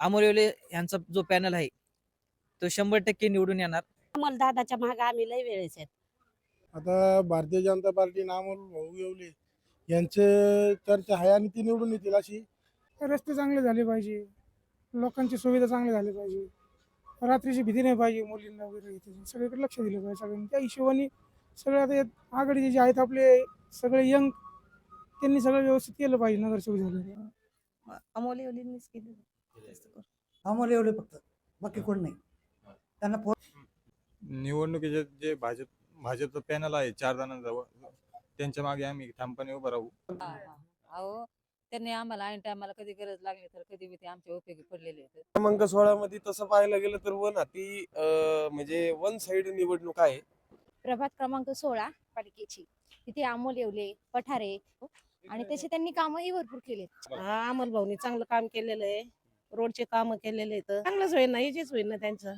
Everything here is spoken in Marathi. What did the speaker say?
अमोल येवले यांचा जो पॅनल आहे तो 100% निवडून येणार. अमोल दादाच्या मागे आम्ही लय वेळेस आहेत. आता भारतीय जनता पार्टी अमोल भाऊ येवले यांचे चर्चा आहे आणि ती निवडून येतील अशी. रस्ते चांगले झाले पाहिजे, लोकांची सुविधा चांगली झाली पाहिजे, रात्रीची भीती नाही पाहिजे मुलींना वगैरे, सगळीकडे लक्ष दिलं पाहिजे सगळ्यांनी. त्या हिशोबाने सगळे आता आघाडीचे जे आहेत आपले सगळे यंग, त्यांनी सगळं व्यवस्थित केलं पाहिजे नगरसेवक झाले. अमोल येवलेंनीच केलं. आम्हाला एवढे फक्त, बाकी कोण नाही. त्यांना निवडणुकीचे जे भाजपचं पॅनल आहे 4 जणांजवळ, त्यांच्या मागे आम्ही ठामपणे उभं राहू. अहो त्यांनी आम्हाला ऐन टायमाला कधी गरज लागली तर कधी बी ते आमच्या उपयोगी पडलेले आहेत. क्रमांक 16 मध्ये तसं पाहायला गेलं तर वन हाती म्हणजे वन साइड निवडणूक आहे. प्रभाग क्रमांक 16 पालिकेची तिथे अमोल येवले, पठारे आणि तसे त्यांनी कामही भरपूर केले. अमोल भाऊनी चांगलं काम केलेलं आहे, रोडचे काम केलेले आहेत, चांगलंच होईल ना, इजेच होईल ना त्यांचं.